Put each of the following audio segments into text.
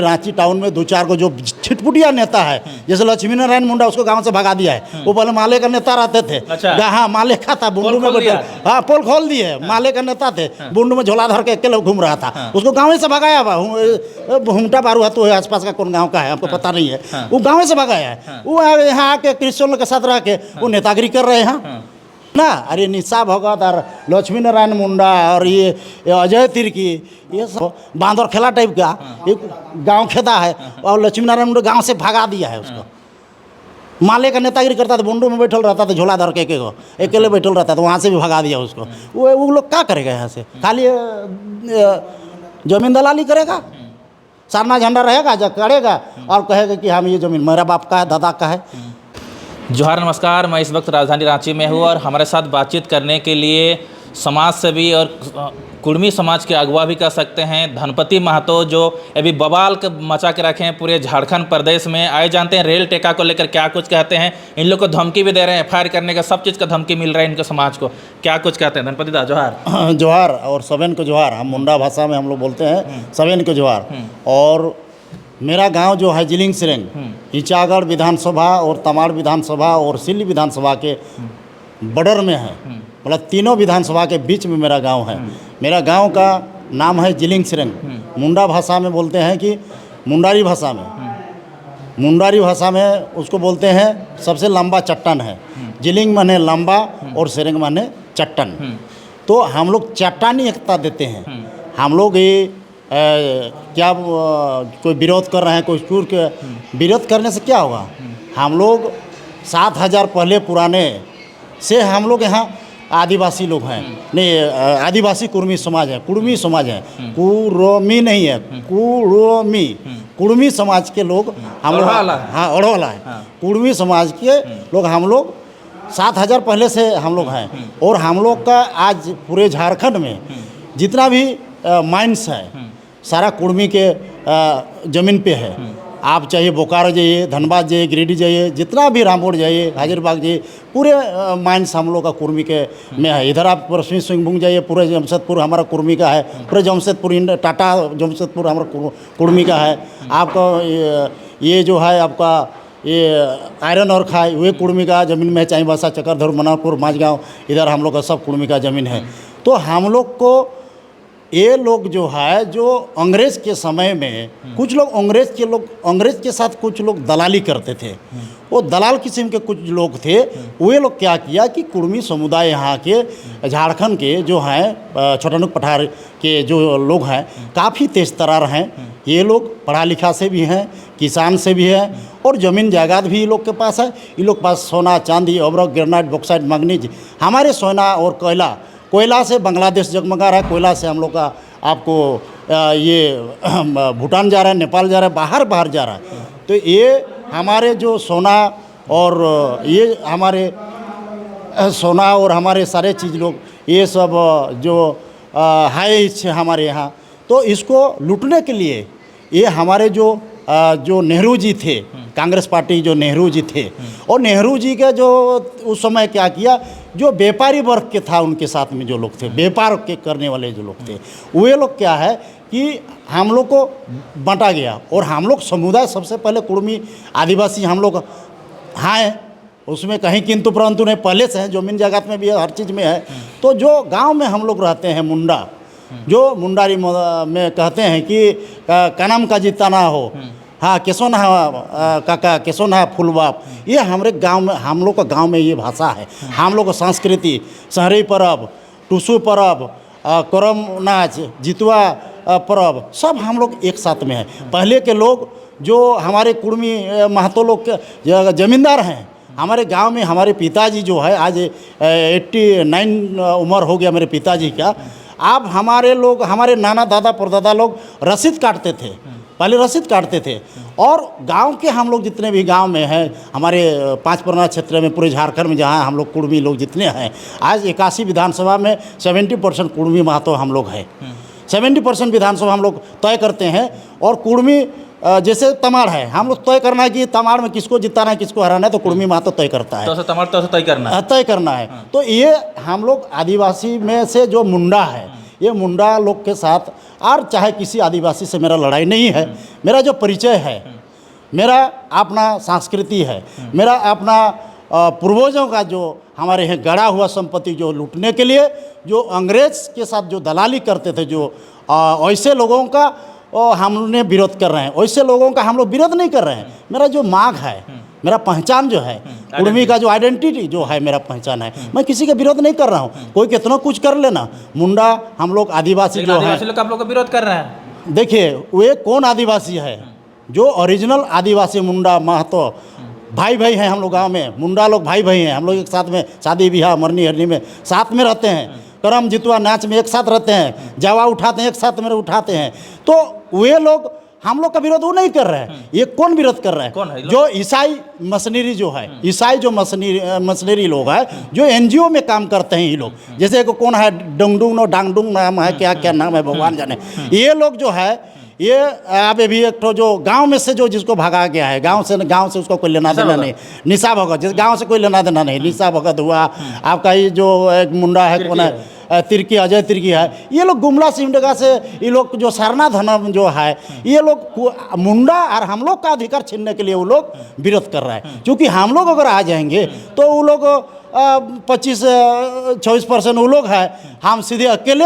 Ranchi town में दो चार को जो छिटपुटिया नेता है, जैसे लक्ष्मी नारायण मुंडा, उसको गांव से भगा दिया है। वो पहले माले का नेता रहते थे। अच्छा। हाँ, माले का था, बुंडू में बैठे। हाँ, पोल खोल दिए। माले का नेता थे, बुंडू में झोला धर के अकेले घूम रहा था। उसको गाँव से भगाया। हुमटा बारू है, तो आसपास का कौन गाँव का है हमको पता नहीं है। वो गाँव से भगाया है। वो यहाँ आके क्रिश्चियन के साथ रह के वो नेतागिरी कर रहे हैं ना। अरे निशा भगत और लक्ष्मी नारायण मुंडा और ये अजय तिर्की, ये सब बांदर खेला टाइप का एक गांव खेदा है। और लक्ष्मी नारायण मुंडा गांव से भगा दिया है उसको। माले का नेतागिरी करता था, बुंडू में बैठल रहता था, झोला धर के अकेले बैठल रहता था, वहाँ से भी भगा दिया उसको। वो लोग क्या करेगा यहाँ से? खाली जमीन दलाली करेगा, सारना झंडा रहेगा, जब करेगा और कहेगा कि हम ये जमीन मेरा बाप का है, दादा का है। जोहार, नमस्कार। मैं इस वक्त राजधानी रांची में हूँ और हमारे साथ बातचीत करने के लिए समाज सेवी और कुर्मी समाज के अगुवा भी कह सकते हैं धनपति महतो, जो अभी बवाल मचा के रखे हैं पूरे झारखंड प्रदेश में। आए जानते हैं रेल टेका को लेकर क्या कुछ कहते हैं। इन लोग को धमकी भी दे रहे हैं, एफआईआर करने का, सब चीज़ का धमकी मिल रहा है इनके समाज को। क्या कुछ कहते हैं धनपति दा? जोहार। जोहार और सबेन को जोहार। हम मुंडा भाषा में हम लोग बोलते हैं सबेन को जोहार। और मेरा गांव जो है जिलिंग सिरेंग, ईचागढ़ विधानसभा और तमाड़ विधानसभा और सिल्ली विधानसभा के बॉर्डर में है। मतलब तीनों विधानसभा के बीच में मेरा गांव है। मेरा गांव का नाम है जिलिंग सिरेंग। मुंडा भाषा में बोलते हैं कि मुंडारी भाषा में उसको बोलते हैं सबसे लंबा चट्टान है। जिलिंग माने लंबा और सिरेंग माने चट्टान। तो हम लोग चट्टानी एकता देते हैं। हम लोग ये क्या कोई विरोध कर रहे हैं, कोई चूर के विरोध करने से क्या होगा? हम लोग 7000 पहले पुराने से हम लोग यहाँ आदिवासी लोग हैं। नहीं, आदिवासी कुर्मी समाज है, कुर्मी समाज है, कुरोमी नहीं है, कुर्मी समाज के लोग हम लोग। हाँ, ओढ़वाला है। कुर्मी समाज के लोग हम लोग 7000 पहले से हम लोग हैं। और हम लोग का आज पूरे झारखंड में जितना भी माइंस है सारा कुर्मी के ज़मीन पे है। आप चाहे बोकारो जाइए, धनबाद जाइए, गिरिडीह जाइए, जितना भी रामपुर जाइए, हाजिरबाग जाइए, पूरे माइंस हम लोग का कुर्मी के में है। इधर आप पश्चिमी सिंहभूम जाइए, पूरे जमशेदपुर हमारा कुर्मी का है। पूरे जमशेदपुर, टाटा जमशेदपुर हमारा कुर्मी का है। आपका ये जो है आपका ये आयरन और खाई, वे कुर्मी का ज़मीन में है। चाईबासा, चकरधर, मनापुर, माझगाँव, इधर हम लोग का सब कुर्मी का ज़मीन है। तो हम लोग को ये लोग जो है, जो अंग्रेज के समय में कुछ लोग अंग्रेज के साथ कुछ लोग दलाली करते थे। वो दलाल किस्म के कुछ लोग थे। वे लोग क्या किया कि कुर्मी समुदाय यहाँ के झारखंड के जो हैं छोटानुक पठार के जो लोग हैं काफ़ी तेज तर्रार हैं। ये लोग पढ़ा लिखा से भी हैं, किसान से भी हैं और ज़मीन जायदाद भी ये लोग के पास है। ये लोग पास सोना, चांदी, अब्रक, ग्रेनाइट, बॉक्साइट, मैग्नीज, हमारे सोना और कोयला से बांग्लादेश जगमगा रहा है। कोयला से हम लोग का आपको ये भूटान जा रहा है, नेपाल जा रहा है, बाहर जा रहा है। तो ये हमारे जो सोना और ये हमारे सोना और हमारे सारे चीज़ लोग ये सब जो है हमारे यहाँ, तो इसको लूटने के लिए ये हमारे जो नेहरू जी थे, कांग्रेस पार्टी जो नेहरू जी थे, और नेहरू जी का जो उस समय क्या किया, जो व्यापारी वर्ग के था उनके साथ में जो लोग थे, व्यापार के करने वाले जो लोग थे, वे लोग क्या है कि हम लोग को बांटा गया। और हम लोग समुदाय सबसे पहले कुर्मी आदिवासी हम लोग हैं, उसमें कहीं किंतु परंतु नहीं, पहले से हैं, जमीन जायदाद में भी है, हर चीज़ में है। तो जो गांव में हम लोग रहते हैं मुंडा, जो मुंडारी में कहते हैं कि कनम का जीता ना हो, हाँ केसो ना काका, केसो ना फूल बाप, ये हमारे गांव में, हम लोग का गांव में ये भाषा है। हम लोग का संस्कृति, शहरी पर्व, टूसू पर्व, करम नाच, जितवा पर्व, सब हम लोग एक साथ में है। पहले के लोग जो हमारे कुर्मी महतो लोग के जमींदार हैं, हमारे गांव में हमारे पिताजी जो है, आज 89 उम्र हो गया मेरे पिताजी का। अब हमारे नाना दादा परदादा लोग रसीद काटते थे, पहले रसीद काटते थे। और गांव के हम लोग जितने भी गांव में हैं, हमारे 5 परगना क्षेत्र में, पूरे झारखंड में जहां हम लोग कुर्मी लोग जितने हैं, आज 81 विधानसभा में 70% कुर्मी महतो हम लोग हैं। 70% विधानसभा हम लोग तय करते हैं। और कुर्मी जैसे तमाड़ है, हम लोग तय करना है कि तमाड़ में किसको जिताना है, किसको हराना है, तो कुर्मी महतो तय करता है। तो तमाड़ तो तय करना है, तय करना है। तो ये हम लोग आदिवासी में से जो मुंडा है, ये मुंडा लोग के साथ और चाहे किसी आदिवासी से मेरा लड़ाई नहीं है। मेरा जो परिचय है, मेरा अपना संस्कृति है, मेरा अपना पूर्वजों का जो हमारे यहाँ गड़ा हुआ संपत्ति जो लूटने के लिए जो अंग्रेज के साथ जो दलाली करते थे, जो ऐसे लोगों का हमने विरोध कर रहे हैं। वैसे लोगों का हम लोग विरोध नहीं कर रहे हैं। मेरा जो मांग है, मेरा पहचान जो है, कुर्मी का जो आइडेंटिटी जो है, मेरा पहचान है, मैं किसी का विरोध नहीं कर रहा हूँ। कोई कितना कुछ कर लेना, मुंडा हम लोग आदिवासी जो है, लोग आप लोग का विरोध कर रहे हैं। देखिए वे कौन आदिवासी है? जो ओरिजिनल आदिवासी मुंडा महतो भाई भाई हैं हम लोग गाँव में। मुंडा लोग भाई भाई हैं। हम लोग एक साथ में शादी ब्याह मरनी हरनी में साथ में रहते हैं। करम जितवा नाच में एक साथ रहते हैं। जावा उठाते हैं एक साथ में उठाते हैं। तो वे लोग हम लोग का विरोध वो नहीं कर रहे हैं। ये कौन विरोध कर रहे हैं? कौन है? जो ईसाई मशीनरी जो है, ईसाई जो मशीनरी लोग है, जो एनजीओ में काम करते हैं। ये लोग जैसे को कौन है, डंगडुंग डांगडुंग नाम है, क्या क्या नाम है भगवान जाने। ये लोग जो है, ये अब भी एक तो जो गांव में से जो जिसको भगा गया है, गांव से उसको कोई लेना देना नहीं। निशा भगत, जिस गांव से कोई लेना देना नहीं। निशा भगत हुआ, आपका ये जो एक मुंडा है, कौन है, तिर्की, अजय तिर्की है। ये लोग गुमला सिमडेगा से ये लोग जो सरना धनम जो है, ये लोग मुंडा और हम लोग का अधिकार छीनने के लिए वो लोग विरोध कर रहे हैं। क्योंकि हम लोग अगर आ जाएंगे तो वो लोग 25-26% वो लोग हैं, हम सीधे अकेले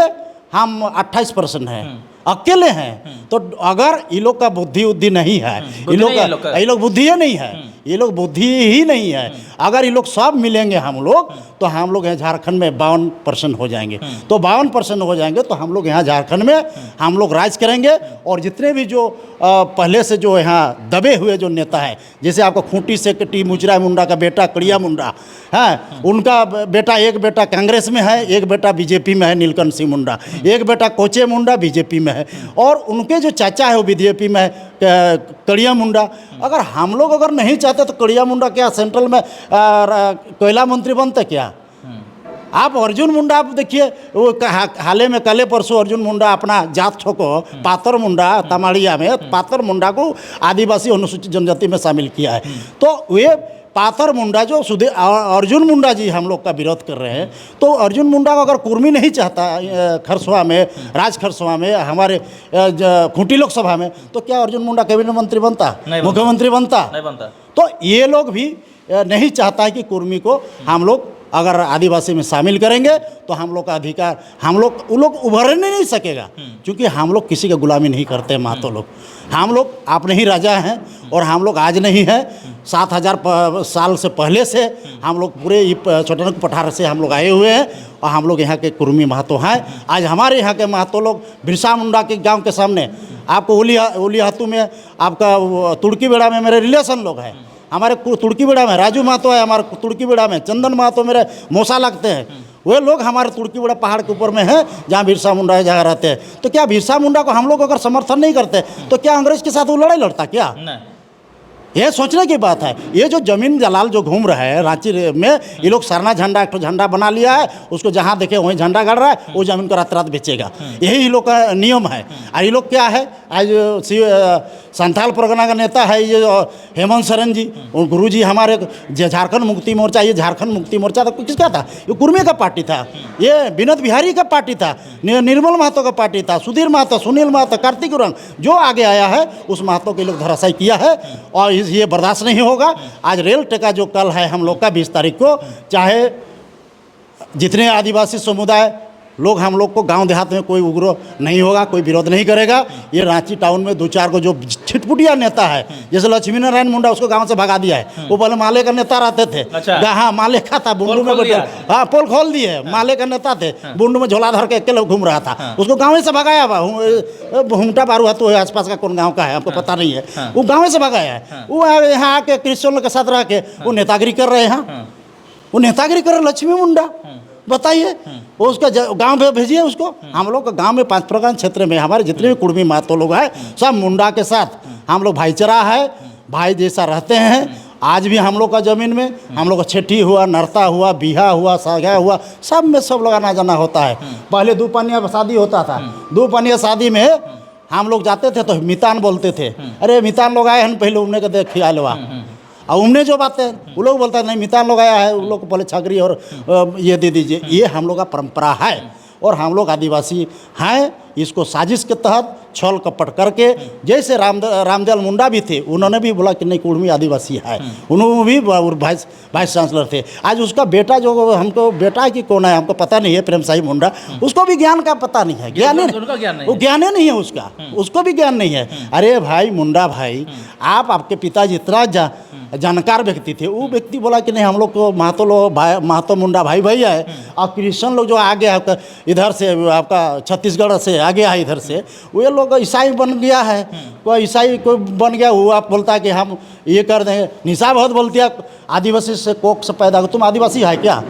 हम 28% हैं, अकेले हैं। तो अगर ये लोग का बुद्धि नहीं है, ये लोग बुद्धि ही नहीं है, ये लोग बुद्धि ही नहीं है। अगर ये लोग सब मिलेंगे हम लोग, तो हम लोग यहाँ झारखंड में 52% हो जाएंगे। तो 52% हो जाएंगे तो हम लोग यहाँ झारखंड में हम लोग राज करेंगे। और जितने भी जो पहले से जो यहाँ दबे हुए जो नेता है, जैसे आपको खूंटी से टी मुचरा मुंडा का बेटा कड़िया मुंडा है, उनका बेटा, एक बेटा कांग्रेस में है, एक बेटा बीजेपी में है, नीलकंठ सिंह मुंडा, एक बेटा कोचे मुंडा बीजेपी में है, और उनके जो चाचा है वो बीजेपी में है, कड़िया मुंडा। अगर हम लोग अगर नहीं चाहते तो कड़िया मुंडा क्या सेंट्रल में कोयला मंत्री बनते क्या? आप अर्जुन मुंडा आप देखिए, वो हाल में कल परसों अर्जुन मुंडा अपना जात को पातर मुंडा तमाड़िया में पातर मुंडा को आदिवासी अनुसूचित जनजाति में शामिल किया है। तो वे पातर मुंडा जो अर्जुन मुंडा जी हम लोग का विरोध कर रहे हैं। तो अर्जुन मुंडा को अगर कुर्मी नहीं चाहता खरसवा में, राज खरसवा में, हमारे खूंटी लोकसभा में, तो क्या अर्जुन मुंडा कैबिनेट मंत्री बनता, मुख्यमंत्री बनता? नहीं बनता। तो ये लोग भी नहीं चाहता है कि कुर्मी को हम लोग अगर आदिवासी में शामिल करेंगे तो हम लोग का अधिकार, हम लोग वो लोग उभर नहीं सकेगा। क्योंकि हम लोग किसी का गुलामी नहीं करते महतो लोग। हम लोग अपने ही राजा हैं, और हम लोग आज नहीं हैं, 7000 साल से पहले से हम लोग पूरे छोटनक पठार से हम लोग आए हुए हैं। और हम लोग यहाँ के कुर्मी महतो हैं। आज हमारे यहाँ के महतो लोग बिरसा मुंडा के गांव के सामने, आपको ओली हाथू में, आपका तुर्की बेड़ा में मेरे रिलेशन लोग हैं। हमारे तुर्की बेड़ा में राजू महतो है, हमारे तुर्की बेड़ा में चंदन महतो मेरे मौसा लगते हैं। वे लोग हमारे तुर्की बेड़ा पहाड़ के ऊपर में है, जहाँ बिरसा मुंडा है, जहाँ रहते हैं। तो क्या बिरसा मुंडा को हम लोग अगर समर्थन नहीं करते तो क्या अंग्रेज के साथ वो लड़ाई लड़ता क्या? ये सोचने की बात है। ये जो जमीन दलाल जो घूम रहा है रांची में, ये लोग सरना झंडा, एक झंडा बना लिया है, उसको जहाँ देखे वहीं झंडा गाड़ रहा है, वो जमीन को रात रात बेचेगा। यही लोग का नियम है। और ये लोग क्या है, आज संथाल परगना का नेता है ये हेमंत सोरेन जी, गुरु जी हमारे झारखंड मुक्ति मोर्चा, ये झारखंड मुक्ति मोर्चा तो किसका था? ये कुर्मी का पार्टी था, ये विनोद बिहारी का पार्टी था, निर्मल महतो का पार्टी था, सुधीर महतो, सुनील महतो, कार्तिक उरंग, जो आगे आया है उस महतो के लोग धराशायी किया है। और ये बर्दाश्त नहीं होगा। आज रेल टेका जो कल है हम लोग का 20 तारीख को, चाहे जितने आदिवासी समुदाय लोग हम लोग को गांव देहात में कोई उग्र नहीं होगा, कोई विरोध नहीं करेगा। ये रांची टाउन में 2-4 को जो छिटपुटिया नेता है, जैसे लक्ष्मी नारायण मुंडा, उसको गांव से भगा दिया है। वो पहले माले का नेता रहते थे। अच्छा। हाँ, माले का था, बुंडू में बैठे, हाँ पोल खोल दिए। माले का नेता थे, बुंडू में झोला धर के अकेले घूम रहा था। उसको गाँव से भगाया। हुमटा बारू है तो आसपास का कौन गाँव का है हमको पता नहीं है, वो गाँव से भगाया है। वो यहाँ आके क्रिश्चियन के साथ रह के वो नेतागिरी कर रहे हैं। वो नेतागिरी कर रहे लक्ष्मी मुंडा, बताइए। वो उसका गांव में भेजिए उसको। हम लोग का गांव में 5 प्रकार क्षेत्र में हमारे जितने भी कुर्मी महतो लोग हैं, सब मुंडा के साथ हम लोग भाईचारा है, भाई जैसा रहते हैं। आज भी हम लोग का ज़मीन में हम लोग का छठी हुआ, नरता हुआ, बिहा हुआ, सागा हुआ, सब में सब लोग आना जाना होता है। पहले 2 पानिया शादी होता था, 2 पानिया शादी में हम लोग जाते थे तो मितान बोलते थे। अरे मितान लोग आए हैं, पहले उमने के देख खिया लेवा। और उमने जो बातें वो लोग बोलता है नहीं मितान लोग आया है, उन लोग को पहले छागरी और ये दे दीजिए। ये हम लोग का परंपरा है। और हम लोग आदिवासी हैं। इसको साजिश के तहत छल कपट करके, जैसे रामजल मुंडा भी थे, उन्होंने भी बोला कि नहीं कुर्मी आदिवासी है, उन्होंने भी वाइस चांसलर थे। आज उसका बेटा जो, हमको बेटा की कौन है हमको पता नहीं है, प्रेम साही मुंडा, उसको भी ज्ञान का पता नहीं है, ज्ञान वो ज्ञान नहीं है उसका, उसको भी ज्ञान नहीं है। अरे भाई मुंडा भाई, आपके पिताजी इतना जानकार व्यक्ति थे, वो व्यक्ति बोला कि नहीं हम लोग को महतो लोग महतो मुंडा भाई भैया है, और क्रिश्चियन लोग जो आगे आपका इधर से आपका छत्तीसगढ़ से आगे है इधर से, वे लोग ईसाई बन गया है, कोई ईसाई कोई बन गया, वो आप बोलता है कि हम ये कर देंगे। निशा बहुत बोलती है आदिवासी से कोख से पैदा हो, तुम आदिवासी है क्या?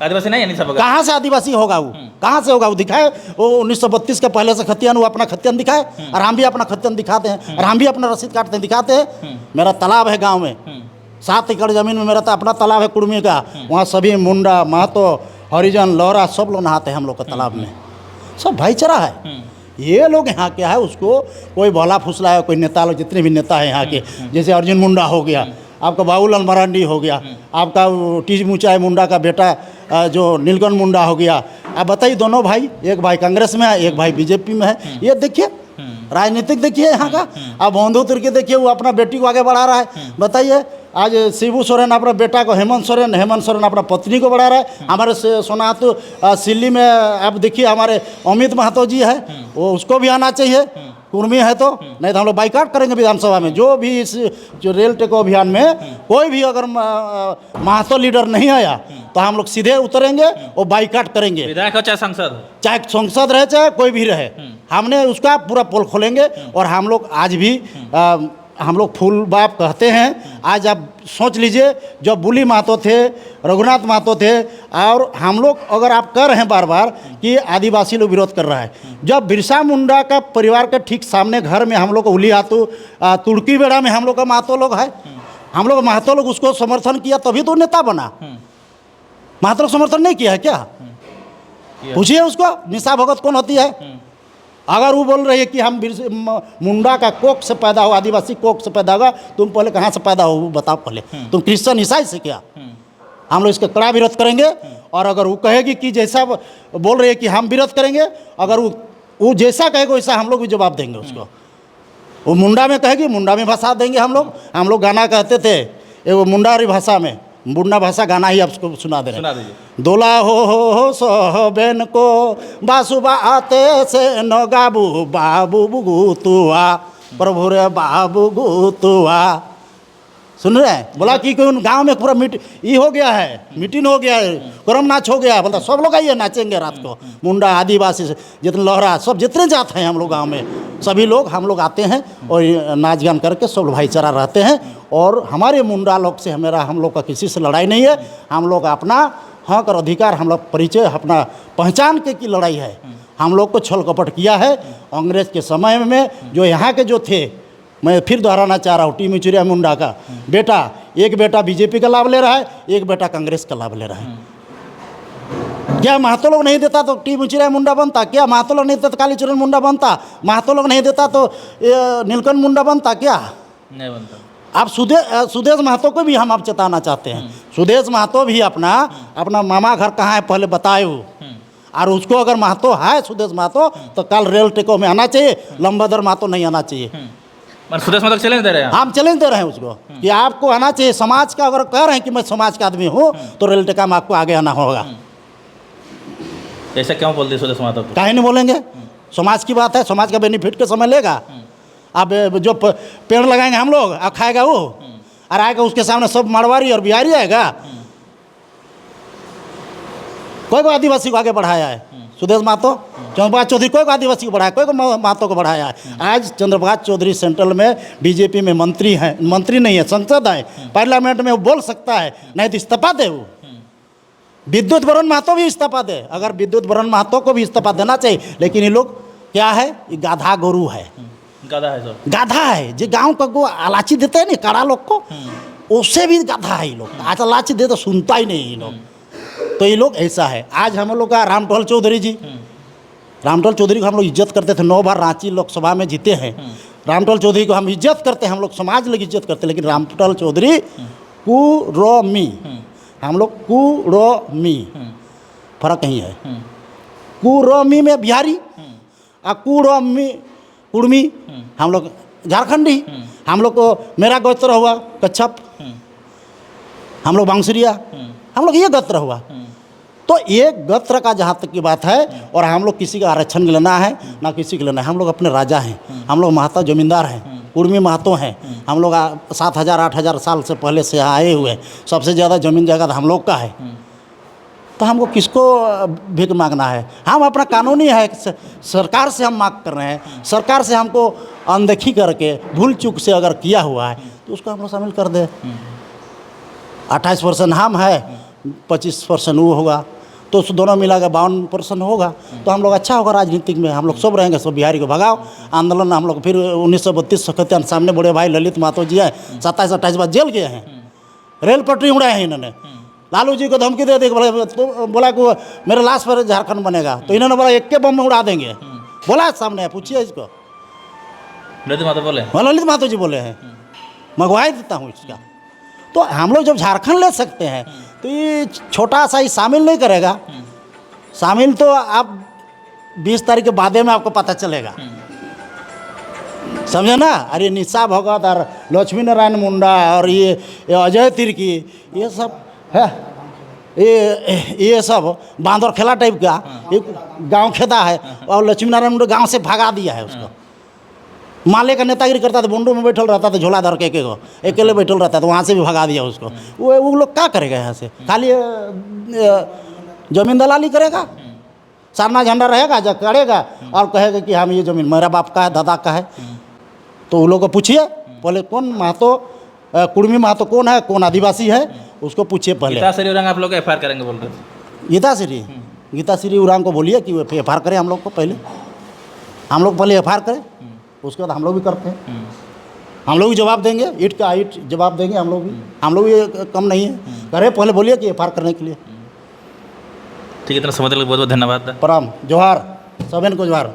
आदिवासी नहीं है निशा भगत। कहाँ से आदिवासी होगा वो? कहाँ से होगा वो? दिखाए वो 1932 के पहले से खतियान, वो अपना खतियान दिखाए, और हम भी अपना खतियान दिखाते हैं, और हम भी अपना रसीद काटते हैं, दिखाते हैं। मेरा तालाब है गाँव में, 7 एकड़ ज़मीन में मेरा तो अपना तालाब है कुर्मी का, वहाँ सभी मुंडा महतो हरिजन लौरा सब लोग नहाते हैं हम लोग के तालाब में, सब भाईचारा है। ये लोग यहाँ क्या है, उसको कोई भोला फुसला है, कोई नेता लोग जितने भी नेता हैं यहाँ के, जैसे अर्जुन मुंडा हो गया, आपका बाबूलाल मरांडी हो गया, आपका टी मुचाई मुंडा का बेटा जो नीलकंठ मुंडा हो गया। आप बताइए दोनों भाई, एक भाई कांग्रेस में है, एक भाई बीजेपी में है। ये देखिए राजनीतिक देखिए यहाँ का। अब बंधु तुर्की देखिए, वो अपना बेटी को आगे बढ़ा रहा है। बताइए आज शिबू सोरेन अपना बेटा को, हेमंत सोरेन अपना पत्नी को बढ़ा रहा है। हमारे सोनातु सिल्ली में आप देखिए हमारे अमित महतो जी है, वो उसको भी आना चाहिए, कुर्मी है तो, नहीं तो हम लोग बाइकाट करेंगे विधानसभा में। जो भी इस जो रेल टेको अभियान में कोई भी अगर महतो लीडर नहीं आया तो हम लोग सीधे उतरेंगे और बाइकाट करेंगे, विधायक हो चाहे सांसद रहे चाहे कोई भी रहे, हमने उसका पूरा पोल खोलेंगे। और हम लोग आज भी हम लोग फूल बाप कहते हैं। आज आप सोच लीजिए, जब बुली महतो थे, रघुनाथ महतो थे, और हम लोग अगर आप कह रहे हैं बार बार कि आदिवासी लोग विरोध कर रहा है, जब बिरसा मुंडा का परिवार के ठीक सामने घर में हम लोग उली हाथू तुर्की बेड़ा में हम लोग का महतो लोग है, हम लोग महतो लोग उसको समर्थन किया तभी तो नेता बना। महतो लोग समर्थन नहीं किया है क्या? पूछिए उसको, निशा भगत कौन होती है? अगर वो बोल रही है कि हम मुंडा का कोख से पैदा हो, आदिवासी कोख से पैदा होगा, तुम पहले कहाँ से पैदा हो बताओ पहले, तुम क्रिश्चियन ईसाई से क्या? हम लोग इसका कड़ा विरोध करेंगे। और अगर वो कहेगी कि जैसा बोल रही है कि हम विरोध करेंगे, अगर वो जैसा कहेगा वैसा हम लोग भी जवाब देंगे उसको। वो मुंडा में कहेगी, मुंडा में भाषा देंगे हम लोग गाना कहते थे वो मुंडारी भाषा में, मुंडा भाषा गाना ही आपको सुना दे रहे हैं। दोला हो सोहबेन को बासुबा आते से न गाबू बाबू गुतुआ प्रभु रे बाबू गुतुआ। सुन रहे हैं? बोला कि उन गांव में पूरा ये हो गया है, मीटिंग हो गया है, करम नाच हो गया। बोलता सब लोग आइए नाचेंगे रात को। मुंडा आदिवासी जितने लोहरा सब जितने जात हैं हम लोग गांव में, सभी लोग हम लोग आते हैं और नाच गान करके सब भाईचारा रहते हैं। और हमारे मुंडा लोग से हम लोग का किसी से लड़ाई नहीं है। हम लोग अपना हक और अधिकार, हम लोग परिचय अपना पहचान के की लड़ाई है। हम लोग को छल कपट किया है अंग्रेज के समय में। जो यहाँ के जो थे, मैं फिर दोहराना चाह रहा हूँ, टी मुचुरिया मुंडा का बेटा, एक बेटा बीजेपी का लाभ ले रहा है, एक बेटा कांग्रेस का लाभ ले रहा है। क्या महतो लोग नहीं देता तो टी मुचुरिया मुंडा बनता? क्या महतो लोग नहीं देता तो कालीचरण मुंडा बनता? महतो लोग नहीं देता तो नीलकंठ मुंडा बनता? क्या नहीं बनता। आप सुदेश महतो को भी हम आप चेताना चाहते हैं। सुदेश महतो भी अपना मामा घर कहाँ है पहले बताए वो, और उसको अगर महतो है सुदेश महतो तो कल रेल टेको में आना चाहिए, लंबादर महतो नहीं आना चाहिए। सुदेश महतो चैलेंज दे रहे हैं, हम चैलेंज दे रहे हैं उसको कि आपको आना चाहिए। समाज का अगर कह रहे हैं कि मैं समाज का आदमी हूँ तो रेल टेका में आपको आगे आना होगा। ऐसा क्यों बोल दिया सुदेश महतो? काहे नहीं बोलेंगे? समाज की बात है, समाज का बेनिफिट के समय लेगा। अब जो पेड़ लगाएंगे हम लोग, अब खाएगा वो, और आएगा उसके सामने सब मारवाड़ी और बिहारी आएगा। कोई को आदिवासी को आगे बढ़ाया है सुदेश महतो, चंद्रप्रकाश चौधरी कोई को आदिवासी को बढ़ाया, कोई को महतो को बढ़ाया है। आज चंद्रप्रकाश चौधरी सेंट्रल में बीजेपी में मंत्री हैं, मंत्री नहीं है, संसद है, पार्लियामेंट में वो बोल सकता है, नहीं तो इस्तीफा दे वो। विद्युत बरन महतो भी इस्तीफा दे, अगर विद्युत बरन महतो को भी इस्तीफा देना चाहिए। लेकिन ये लोग क्या है, ये गाधा गोरू है, गाधा है सर, गाधा है। जो गांव का गो अलाची देते हैं ना काड़ा लोग को, उससे भी गाधा है ये लोग। आज अलाची दे तो सुनता ही नहीं ये लोग। तो ये लोग ऐसा है। आज हम लोग का रामटोल चौधरी जी, रामटोल चौधरी को हम लोग इज्जत करते थे, 9 बार रांची लोकसभा में जीते हैं। रामटोल चौधरी को हम इज्जत करते हैं, हम लोग समाज लोग इज्जत करते हैं। लेकिन रामटोल चौधरी कुरोमी, हम लोग कुरोमी, फर्क नहीं है। कुरमी में बिहारी, और कुर्मी हम लोग झारखंडी। हम लोग को मेरा गोत्र हुआ कच्छप, हम लोग बांसुरिया, हम लोग ये गोत्र हुआ। तो ये गोत्र का जहाँ तक की बात है, और हम लोग किसी का आरक्षण लेना है ना किसी को लेना है। हम लोग अपने राजा हैं, हम लोग महतो जमींदार हैं, कुर्मी महतो हैं। हम लोग 7,000-8,000 साल से पहले से यहाँ आए हुए, सबसे ज़्यादा ज़मीन जगह हम लोग का है। तो हमको किसको भीख मांगना है? हम अपना कानूनी है, सरकार से हम मांग कर रहे हैं। सरकार से हमको अनदेखी करके भूल चूक से अगर किया हुआ है तो उसको हम लोग शामिल कर दे। 28% हम है, 25% वो होगा, तो उस दोनों मिला के 52% होगा। तो हम लोग अच्छा होगा राजनीतिक में, हम लोग सब रहेंगे। सब बिहारी को भगाओ आंदोलन। हम लोग फिर 1932 सत्यान सामने बड़े भाई ललित महतो जी है, 27-28 बार जेल गए हैं, रेल पटरी उड़ाए हैं इन्होंने। लालू जी को धमकी दे तो बोला कि मेरे लाश पर झारखंड बनेगा, तो इन्होंने बोला एक के बम में उड़ा देंगे। बोला सामने, पूछिए इसको। ललित महतो बोले? ललित महतो जी बोले हैं, मंगवाई देता हूँ इसका। तो हम लोग जब झारखंड ले सकते हैं तो ये छोटा सा ही शामिल नहीं करेगा। शामिल तो आप 20 तारीख के बाद में आपको पता चलेगा, समझे ना। अरे निशा भगत और लक्ष्मी नारायण मुंडा और ये अजय तिर्की, ये सब है, ये सब बांदर खेला टाइप का एक गांव खेता है। और लक्ष्मी नारायण मुंडा गांव से भगा दिया है उसको। माले का नेतागिरी करता था, बंडू में बैठल रहता था, झोला धर के अकेले बैठल रहता था, वहाँ से भी भगा दिया उसको। वो लोग क्या करेगा यहाँ से? खाली जमीन दलाली करेगा, सारना झंडा रहेगा, जब करेगा और कहेगा कि हम ये ज़मीन मेरा बाप का है, दादा का है। तो उन लोग को पूछिए पहले, कौन महतो कुर्मी महतो कौन है, कौन आदिवासी है, उसको पूछिए पहले। गीताश्री उरांव आप लोग FIR करेंगे बोल रहे थे? गीताश्री उरांव को बोलिए कि वो FIR करें हम लोग को पहले। हम लोग पहले FIR करें, उसके बाद हम लोग भी करते हैं। हम लोग भी जवाब देंगे, ईट का ईट जवाब देंगे हम लोग भी। हम लोग भी कम नहीं है, करें पहले बोलिए कि FIR करने के लिए। ठीक है, इतना समझने के लिए बहुत बहुत धन्यवाद। प्रणाम, जोहार, सबन को जोहार।